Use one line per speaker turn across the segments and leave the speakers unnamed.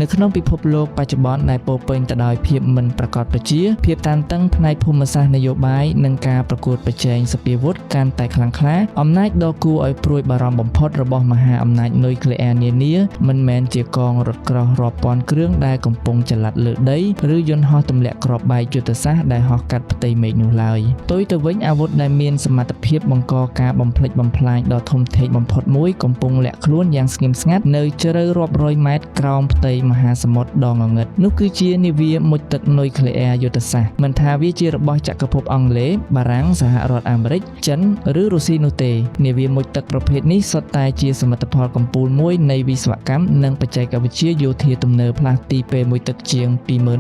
នៅក្នុងពិភពលោកបច្ចុប្បន្នដែលពោរពេញទៅដោយភាពមិនប្រាកដប្រជាភាពតានតឹងផ្នែកភូមិសាស្ត្រនយោបាយនិងការប្រកួតប្រជែងសពាវុធកាន់តែខ្លាំងក្លាអំណាចដ៏គួរឲ្យព្រួយបារម្ភបំផុតរបស់មហាអំណាចនុយក្លេអ៊ែរនានាមិនមែនជាកងរថក្រោះរាប់ពាន់គ្រឿងដែលកំពុងចល័តលើដីឬយន្តហោះទម្លាក់គ្រាប់បែកយុទ្ធសាស្ត្រដែលហោះកាត់ផ្ទៃមេឃនោះឡើយផ្ទុយទៅវិញអាវុធដែលមានសមត្ថភាពបង្កការបំផ្លិចបំផ្លាញដ៏ធំធេងបំផុតមួយកំពុងលាក់ខ្លួនយ៉ាងស្ងៀមស្ងាត់នៅជ្រៅរាប់រយម៉ែត្រក្រោមផ្ទៃមហាសមុទ្រដ៏ងងឹតនោះគឺជានាវាមុជទឹកនុយក្លេអ៊ែរយុទ្ធសាស្ត្រមិនថាវាជារបស់ចក្រភពអង់គ្លេសបារាំងសហរដ្ឋអាមេរិកចិនឬរុស្ស៊ីនោះទេនាវាមុជទឹកប្រភេទនេះសុទ្ធតែជាសមិទ្ធផលកំពូលមួយនៃវិស្វកម្មនិងបច្ចេកវិទ្យាយោធាទំនើបផ្លាស់ទីពេលមួយទឹកជាង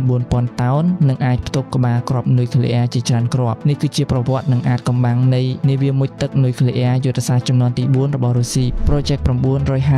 24000 តោននិងអាចផ្ទុកក្បាលគ្រាប់នុយក្លេអ៊ែរជាច្រើនគ្រាប់នេះគឺជាប្រវត្តិនិងអាចកំបាំងនៃនាវាមុជទឹកនុយក្លេអ៊ែរយុទ្ធសាស្ត្រចំនួនទី4របស់រុស្ស៊ី Project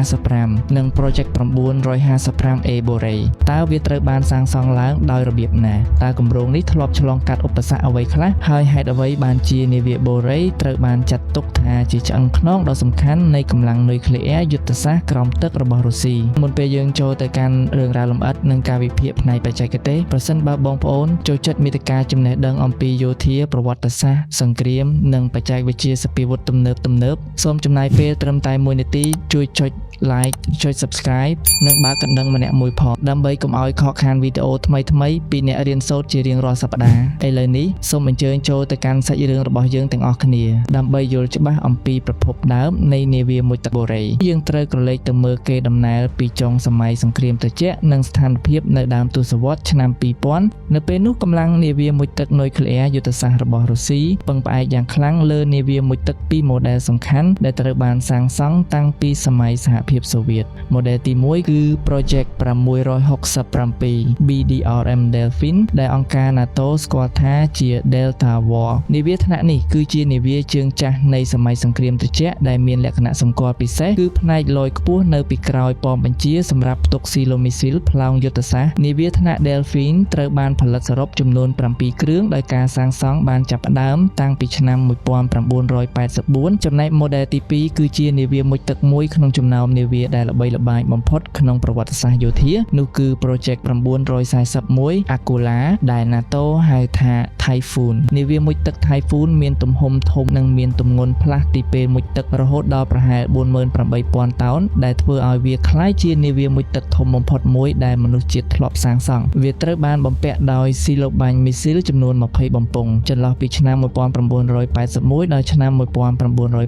955 និង Project 955A Borei តើវាត្រូវបានសាងសង់ឡើងដោយរបៀបណាតើគម្រោងនេះធ្លាប់ឆ្លងកាត់ឧបសគ្គអ្វីខ្លះហើយហេតុអ្វីបានជានាវា Borei ត្រូវបានចាត់ទុកថាជាឆ្អឹងខ្នងដ៏សំខាន់នៃកម្លាំងនុយក្លេអ៊ែរយុទ្ធសាស្ត្រក្រោមទឹករបស់រុស្ស៊ីមុនពេលយើងចូលទៅកាន់រឿងរ៉ាវលម្អិតនិងការវិភាគផ្នែកបច្ចេកទេសប្រសិនបើបងប្អូនចូលចិត្តមាតិកាចំណេះដឹងអំពីយោធាប្រវត្តិសាស្ត្រសង្គ្រាមនិងបច្ចេកវិទ្យាសពាវុធទំនើបសូមចំណាយពេលត្រឹមតែ1នាទីជួយចុច like ចុច subscribe និងបើកកណ្ដឹងម្នាក់មួយផងដើម្បីកុំឲ្យខកខានវីដេអូថ្មីៗពីអ្នករៀនសូត្រជារៀងរាល់សប្តាហ៍ឥឡូវនេះសូមអញ្ជើញចូលទៅកាន់សាច់រឿងរបស់យើងទាំងអស់គ្នាដើម្បីយល់ច្បាស់អំពីប្រភពដើមនៃនាវាមុជទឹក Borei យើងត្រូវក្រឡេកទៅមើលកេរដំណែលពីចុងសម័យសង្គ្រាមត្រជាក់និងស្ថានភាពនៅដើមទសវត្សរ៍ឆ្នាំ 2000 នៅពេលនោះកម្លាំងនាវាមុជទឹកនុយក្លេអ៊ែរយុទ្ធសាស្ត្ររបស់រុស្ស៊ីពឹងផ្អែកយ៉ាងខ្លាំងលើនាវាមុជទឹកពីរម៉ូដែលសំខាន់ដែលត្រូវបានសាងសង់តាំងពីសម័យសហភាពសូវៀតម៉ូដែលទី1គឺ Project 667 BDRM Delfin ដែលអង្គការ NATO ស្គាល់ថាជា Delta War នាវាថ្នាក់នេះគឺជានាវាជើងចាស់នៃសម័យសង្គ្រាមត្រជាក់ដែលមានលក្ខណៈសម្គាល់ពិសេសគឺផ្នែកលយខ្ពស់នៅពីក្រោយប៉មបញ្ជាសម្រាប់ផ្ទុកស៊ីឡូមីស៊ីលប្លង់យុទ្ធសាស្ត្រនាវាថ្នាក់ Delfin ត្រូវបានផលិតសរុបចំនួន7គ្រឿងដោយការសាងសង់បានចាប់ផ្ដើមតាំងពីឆ្នាំ 1984 ចំណែកម៉ូដែលទី2គឺជានាវាមុជទឹកមួយក្នុងចំណោមនាវាដែលល្បីល្បាញបំផុតក្នុងប្រវត្តិសាស្ត្រយោធានោះគឺ Project 941 Akula ដែល NATO ហៅថា Typhoon នាវាមុជទឹក Typhoon មានទំហំធំនិងមានទម្ងន់ផ្លាស់ទីពេលមុជទឹករហូតដល់ប្រហែល 48000 តោនដែលធ្វើឲ្យវាក្លាយជានាវាមុជទឹកធំបំផុតមួយដែលមនុស្សជាតិធ្លាប់សាងសង់វាត្រូវបានបំពាក់ដោយស៊ីឡូបាញ់មីស៊ីលចំនួន20បំពង់ចន្លោះពីឆ្នាំ 1981 ដល់ឆ្នាំ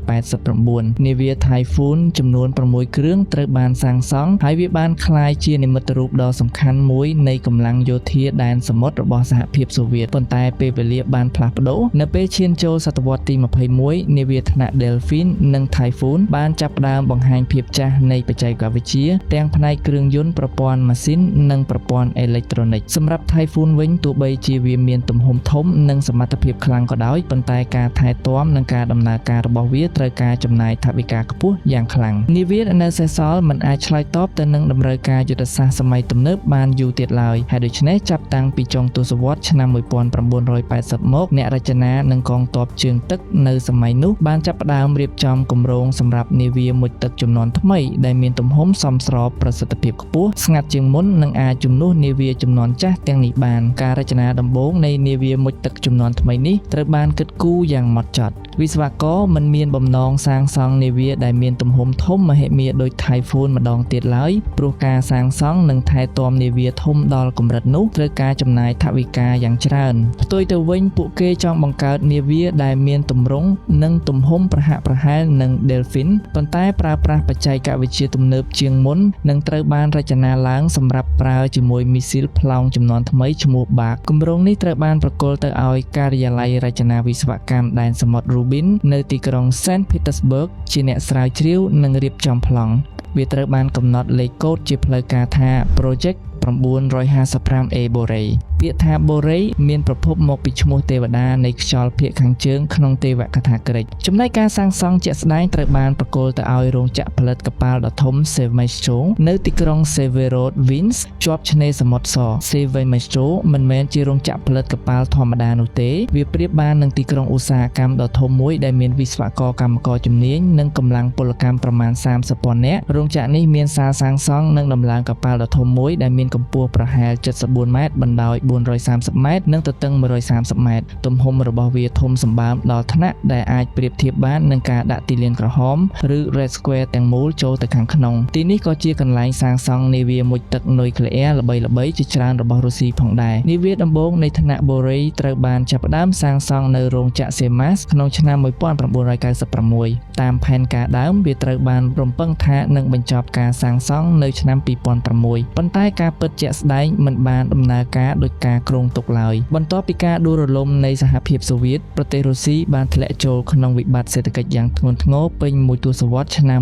1989 នាវា Typhoon ចំនួន6គ្រឿងត្រូវបានសាងសង់ហើយវាបានក្លាយជានិមិត្តរូបដ៏សំខាន់មួយនៃកម្លាំងយោធាដែនសមុទ្ររបស់សហភាពសូវៀតប៉ុន្តែពេលវេលាបានផ្លាស់ប្ដូរនៅពេលឈានចូលសតវត្សទី21នាវាថ្នាក់ Delfin និង Typhoon បានចាប់ផ្ដើមបង្ហាញភាពចាស់នៃបច្ចេកវិទ្យាទាំងផ្នែកគ្រឿងយន្តប្រព័ន្ធម៉ាស៊ីននិងប្រព័ន្ធអេឡិចត្រូនិកសម្រាប់ Typhoon វិញទោះបីជាវាមានទំហំធំនិងសមត្ថភាពខ្លាំងក៏ដោយប៉ុន្តែការថែទាំនិងការដំណើរការរបស់វាត្រូវការចំណាយថវិកាខ្ពស់យ៉ាងខ្លាំងនាវាដែលនៅសេសសល់មិនអាចឆ្លើយតបទៅនឹងតម្រូវការយុទ្ធសាស្ត្រសម័យទំនើបបានយូរទៀតឡើយហើយដូច្នេះចាប់តាំងពីចុងទសវត្សរ៍ឆ្នាំ 1980 មកអ្នករចនានិងកងទ័ពជើងទឹកនៅសម័យនោះបានចាប់ផ្ដើមរៀបចំគម្រោងសម្រាប់នាវាមុជទឹកជំនាន់ថ្មីដែលមានទំហំសមស្របប្រសិទ្ធភាពខ្ពស់ស្ងាត់ជាងមុននិងអាចជំនួសនាវាជំនាន់ចាស់ទាំងនេះបានការរចនាដំបូងនៃនាវាមុជទឹកជំនាន់ថ្មីនេះត្រូវបានគិតគូរយ៉ាងហ្មត់ចត់វិស្វករមិនមានបំណងសាងសង់នាវាដែលមានទំហំធំមហិមាដូច Typhoon ម្ដងទៀតឡើយព្រោះការសាងសង់និងថែទាំនាវាធំដល់កម្រិតនោះត្រូវការចំណាយថវិកាយ៉ាងច្រើនផ្ទុយទៅវិញពួកគេចង់បង្កើតនាវាដែលមានទម្រង់និងទំហំប្រហាក់ប្រហែលនឹង Delfin ប៉ុន្តែប្រើប្រាស់បច្ចេកវិទ្យាទំនើបជាងមុននិងត្រូវបានរចនាឡើងសម្រាប់ប្រើជាមួយមីស៊ីលប្លង់ជំនាន់ថ្មីឈ្មោះ Bark គម្រោងនេះត្រូវបានប្រគល់ទៅឲ្យការិយាល័យរចនាវិស្វកម្មដែនសមុទ្រ Rubin នៅទីក្រុង Saint Petersburg ជាអ្នកស្រាវជ្រាវនិងរៀបចំប្លង់វាត្រូវបានកំណត់លេខកូដជាផ្លូវការថា Project 955A Borei ពី ពាក្យថាបូរេមានប្រភពមកពីឈ្មោះទេវតានៃខ្យល់ភាគខាងជើងក្នុងទេវកថាក្រិកចំណែកការសាងសង់ជាក់ស្ដែងត្រូវបានប្រគល់ទៅឲ្យរោងចក្រផលិតកប៉ាល់ដ៏ធំ Sevmestro នៅទីក្រុង Severodvinsk ជាប់ឆ្នេរសមុទ្រស Sevmestro មិនមែនជារោងចក្រផលិតកប៉ាល់ធម្មតានោះទេវាប្រៀបបាននឹងទីក្រុងឧស្សាហកម្មដ៏ធំមួយដែលមានវិស្វករកម្មករជំនាញនិងកម្លាំងពលកម្មប្រមាណ 30,000 នាក់រោងចក្រនេះមានសាលសាងសង់និងដំឡើងកប៉ាល់ដ៏ធំមួយដែលមានកម្ពស់ប្រហែល74ម៉ែត្របណ្ដោយ430ម៉ែត្រនិងទទឹង130ម៉ែត្រទំហំរបស់វាធំសម្បើមដល់ថ្នាក់ដែលអាចប្រៀបធៀបបាននឹងការដាក់ទីលានក្រហមឬ Red Square ទាំងមូលចូលទៅខាងក្នុងទីនេះក៏ជាកន្លែងសាងសង់នាវាមុជទឹកនុយក្លេអ៊ែរល្បីៗជាច្រើនរបស់រុស្ស៊ីផងដែរនាវាដំបូងនៃថ្នាក់បូរេត្រូវបានចាប់ផ្ដើមសាងសង់នៅរោងចក្រ Semas ក្នុងឆ្នាំ1996តាមផែនការដើមវាត្រូវបានរំពឹងថានឹងបញ្ចប់ការសាងសង់នៅឆ្នាំ2006ប៉ុន្តែការពិតជាក់ស្ដែងមិនបានដំណើរការដោយការគ្រោងទុកឡើយបន្ទាប់ពីការដួលរលំនៃសហភាពសូវៀតប្រទេសរុស្ស៊ីបានធ្លាក់ចូលក្នុងវិបត្តិសេដ្ឋកិច្ចយ៉ាងធ្ងន់ធ្ងរពេញមួយទសវត្សរ៍ឆ្នាំ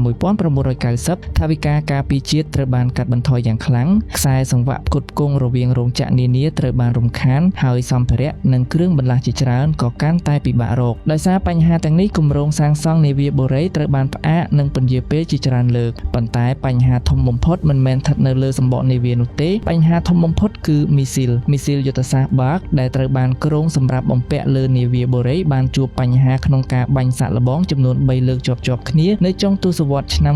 1990ថវិកាការពារជាតិត្រូវបានកាត់បន្ថយយ៉ាងខ្លាំងខ្សែសង្វាក់ផ្គត់ផ្គង់រវាងរោងចក្រនានាត្រូវបានរំខានហើយសម្ភារៈនិងគ្រឿងបន្លាស់ជាច្រើនក៏កាន់តែពិបាករកដោយសារបញ្ហាទាំងនេះគម្រោងសាងសង់នាវាបូរេត្រូវបានផ្អាកនិងពន្យាពេលជាច្រើនលើកប៉ុន្តែបញ្ហាធំបំផុតមិនមែនស្ថិតនៅលើសម្បកនាវានោះទេបញ្ហាធំបំផុតគឺមីស៊ីលយុទ្ធសាស្ត្រ Bark ដែលត្រូវបានគ្រោងសម្រាប់បំពាក់លើនាវាបូរេបានជួបបញ្ហាក្នុងការបាញ់សាកល្បងចំនួន3លើកជាប់ៗគ្នានៅចុងទសវត្សរ៍ឆ្នាំ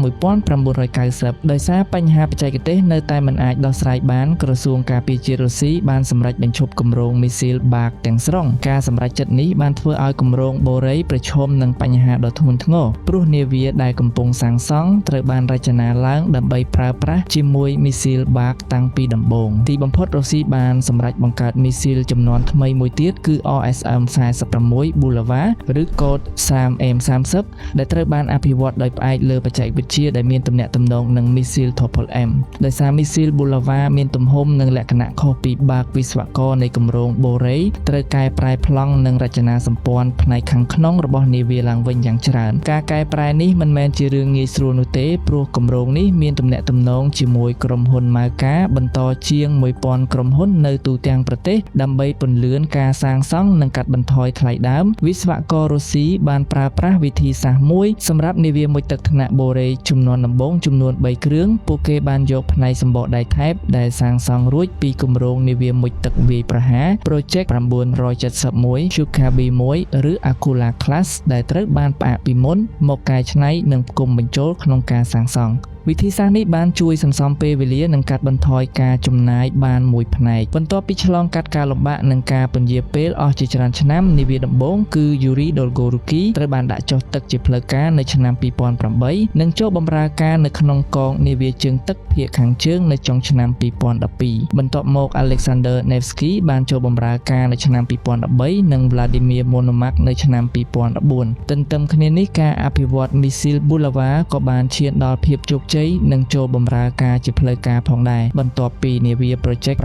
1990ដោយសារបញ្ហាបច្ចេកទេសនៅតែមិនអាចដោះស្រាយបានក្រសួងការពារជាតិរុស្ស៊ីបានសម្រេចបញ្ឈប់គម្រោងមីស៊ីល Bark ទាំងស្រុងការសម្រេចចិត្តនេះបានធ្វើឲ្យគម្រោងបូរេប្រឈមនឹងបញ្ហាដ៏ធ្ងន់ធ្ងរព្រោះនាវាដែលកំពុងសាងសង់ត្រូវបានរចនាឡើងដើម្បីប្រើប្រាស់ជាមួយមីស៊ីល Bark តាំងពីដំបូងទីបំផុតរុស្ស៊ីបានសម្រេចបង្កើតមីស៊ីលចំនួនថ្មីមួយទៀតគឺ RSM-46 Bulava ឬកូដ SAM-M30 ដែលត្រូវបានអភិវឌ្ឍដោយផ្អែកលើបច្ចេកវិទ្យាដែលមានទំនាក់ទំនងនឹងមីស៊ីល Topol-M ដោយសារមីស៊ីល Bulava មានទំហំនិងលក្ខណៈខុសពី Bark វិស្វករនៃគម្រោងបូរេត្រូវកែប្រែប្លង់និងរចនាសម្ព័ន្ធផ្នែកខាងក្នុងរបស់នាវាឡើងវិញយ៉ាងច្រើនការកែប្រែនេះមិនមែនជារឿងងាយស្រួលនោះទេព្រោះគម្រោងនេះមានទំនាក់ទំនងជាមួយក្រុមហ៊ុនម៉ៅកាបន្តជាង 1000 ក្រុមហ៊ុននៅទូទាំងប្រទេសដើម្បីពន្លឿនការសាងសង់និងកាត់បន្ថយថ្លៃដើមវិស្វកររុស្ស៊ីបានប្រើប្រាស់វិធីសាស្ត្រមួយសម្រាប់នាវាមុជទឹកថ្នាក់បូរេចំនួនដំបូងចំនួន3គ្រឿងពួកគេបានយកផ្នែកសម្បកដែកថែបដែលសាងសង់រួចពីគម្រោងនាវាមុជទឹកវាយប្រហារ Project 971 Shukabi 1ឬ Akula Class ដែលត្រូវបានផ្អាកពីមុនមកកែច្នៃនិងផ្គុំបញ្ចូលក្នុងការសាងសង់វិធីសាស្ត្រនេះបានជួយសន្សំពេលវេលានិងកាត់បន្ថយការចំណាយបានមួយផ្នែកបន្ទាប់ពីឆ្លងកាត់ការលំបាកនិងការពន្យាពេលអស់ជាច្រើនឆ្នាំនាវាដំបូងគឺ Yuri Dolgoruki ត្រូវបានដាក់ចុះទឹកជាផ្លូវការនៅឆ្នាំ2008និងចូលបម្រើការនៅក្នុងកងនាវាជើងទឹកភាគខាងជើងនៅចុងឆ្នាំ2012បន្ទាប់មក Alexander Nevsky បានចូលបម្រើការនៅឆ្នាំ2013និង Vladimir Monomakh នៅឆ្នាំ2014ទន្ទឹមគ្នានេះការអភិវឌ្ឍមីស៊ីល Bulava ក៏បានឈានដល់ភាពជោគជ័យនិងចូលបម្រើការជាផ្លូវការផងដែរបន្ទាប់ពីនាវា Project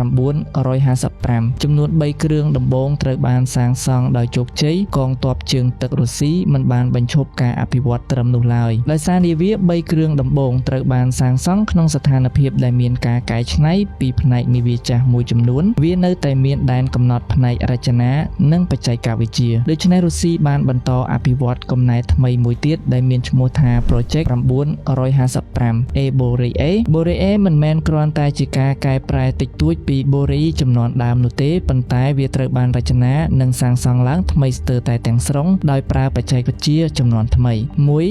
955ចំនួន3គ្រឿងដំបូងត្រូវបានសាងសង់ដោយជោគជ័យកងទ័ពជើងទឹករុស្ស៊ីមិនបានបញ្ឈប់ការអភិវឌ្ឍត្រឹមនោះឡើយដោយសារនាវា3គ្រឿងដំបូងត្រូវបានសាងសង់ក្នុងស្ថានភាពដែលមានការកែច្នៃពីផ្នែកនាវាចាស់មួយចំនួនវានៅតែមានដែនកំណត់ផ្នែករចនានិងបច្ចេកវិទ្យាដូច្នេះរុស្ស៊ីបានបន្តអភិវឌ្ឍកំណែថ្មីមួយទៀតដែលមានឈ្មោះថា Project 955 Boreae មិនមែនគ្រាន់តែជាការកែប្រែតិចតួចពី Bore ចំនួនដើមនោះទេប៉ុន្តែវាត្រូវបានរចនានិងសាងសង់ឡើងថ្មីស្ទើរតែទាំងស្រុងដោយប្រើបច្ចេកវិទ្យាចំនួនថ្មី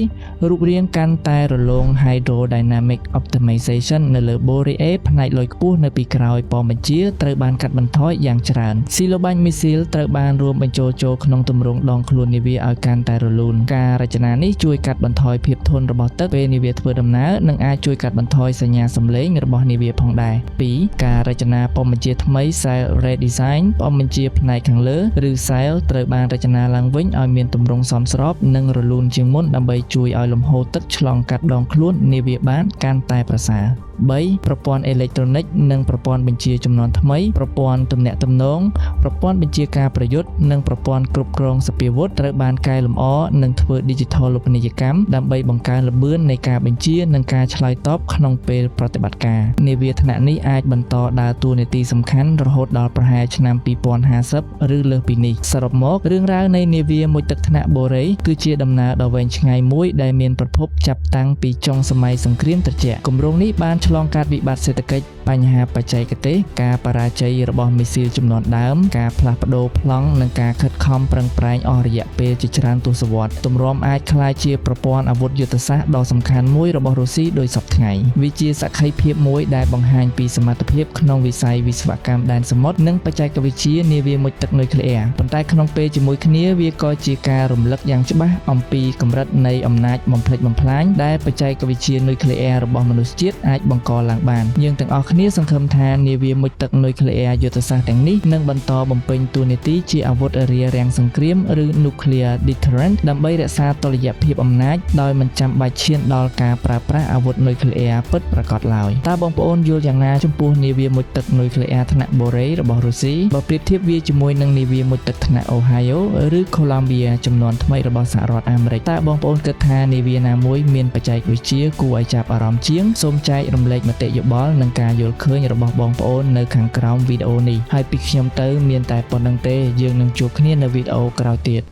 1. រូបរាងកាន់តែរលោង Hydrodynamic Optimization នៅលើ Boreae ផ្នែកលយខ្ពស់នៅពីក្រោយប៉មបញ្ជាត្រូវបានកាត់បន្ថយយ៉ាងច្រើនស៊ីឡូបាញ់មីស៊ីលត្រូវបានរួមបញ្ចូលចូលក្នុងទម្រង់ដងខ្លួននាវាឲ្យកាន់តែរលូនការរចនានេះជួយកាត់បន្ថយភាពធន់របស់ទឹកពេលនាវាធ្វើដំណើរនិងអាចជួយកាត់បន្ថយសញ្ញាសំឡេងរបស់នាវាផងដែរ 2. ការរចនាប៉មបញ្ជាថ្មី Sail Redesign ប៉មបញ្ជាផ្នែកខាងលើឬ Sail ត្រូវបានរចនាឡើងវិញឲ្យមានទម្រង់សមស្របនិងរលូនជាងមុនដើម្បីជួយឲ្យលំហូរទឹកឆ្លងកាត់ដងខ្លួននាវាបានកាន់តែប្រសើរ 3ប្រព័ន្ធអេឡិចត្រូនិកនិងប្រព័ន្ធបញ្ជាចំនួនថ្មីប្រព័ន្ធទំនាក់ទំនងប្រព័ន្ធបញ្ជាការប្រយុទ្ធនិងប្រព័ន្ធគ្រប់គ្រងសពាវុធត្រូវបានកែលម្អនិងធ្វើ Digital លុបនីយកម្មដើម្បីបង្កើនល្បឿននៃការបញ្ជានិងការឆ្លើយតបក្នុងពេលប្រតិបត្តិការនាវាថ្នាក់នេះអាចបន្តដើរតួនាទីសំខាន់រហូតដល់ប្រហែលឆ្នាំ2050ឬលើសពីនេះសរុបមករឿងរ៉ាវនៃនាវាមុជទឹកថ្នាក់បូរេគឺជាដំណើរដ៏វែងឆ្ងាយមួយដែលមានប្រភពចាប់តាំងពីចុងសម័យសង្គ្រាមត្រជាក់គម្រោងនេះបានឆ្លងកាត់វិបត្តិសេដ្ឋកិច្ចបញ្ហាបច្ចេកទេសការបរាជ័យរបស់មីស៊ីលជំនាន់ដើមការផ្លាស់ប្ដូរប្លង់និងការខិតខំប្រឹងប្រែងអស់រយៈពេលជាច្រើនទសវត្សរ៍ទម្រាំអាចក្លាយជាប្រព័ន្ធអាវុធយុទ្ធសាស្ត្រដ៏សំខាន់មួយរបស់រុស្ស៊ីដោយសពថ្ងៃវាជាសក្ខីភាពមួយដែលបង្ហាញពីសមត្ថភាពក្នុងវិស័យវិស្វកម្មដែនសមុទ្រនិងបច្ចេកវិទ្យានាវាមុជទឹកនុយក្លេអ៊ែរប៉ុន្តែក្នុងពេលជាមួយគ្នាវាក៏ជាការរំលឹកយ៉ាងច្បាស់អំពីកម្រិតនៃអំណាចបំផ្លិចបំផ្លាញដែលបច្ចេកវិទ្យានុយក្លេអ៊ែររបស់មនុស្សជាតិអាចបង្កឡើងបានយើងទាំងអស់គ្នាសង្ឃឹមថានាវាមុជទឹកនុយក្លេអ៊ែរយុទ្ធសាស្ត្រទាំងនេះនឹងបន្តបំពេញតួនាទីជាអាវុធរារាំងសង្គ្រាមឬ Nuclear Deterrent ដើម្បីរក្សាតុល្យភាពអំណាចដោយមិនចាំបាច់ឈានដល់ការប្រើប្រាស់អាវុធនុយក្លេអ៊ែរពិតប្រាកដឡើយតើបងប្អូនយល់យ៉ាងណាចំពោះនាវាមុជទឹកនុយក្លេអ៊ែរថ្នាក់បូរេរបស់រុស្ស៊ីបើប្រៀបធៀបវាជាមួយនឹងនាវាមុជទឹកថ្នាក់ Ohio ឬ Columbia ចំនួនថ្មីរបស់សហរដ្ឋអាមេរិកតើបងប្អូនគិតថានាវាណាមួយមានបច្ចេកវិទ្យាគួរឲ្យចាប់អារម្មណ៍ជាងសូមចែករំលែកមតិយោបល់និងការយល់ឃើញរបស់បងប្អូននៅខាងក្រោមវីដេអូនេះហើយពីខ្ញុំទៅមានតែប៉ុណ្្នឹងទេយើងនឹងជួបគ្នានៅវីដេអូក្រោយទៀត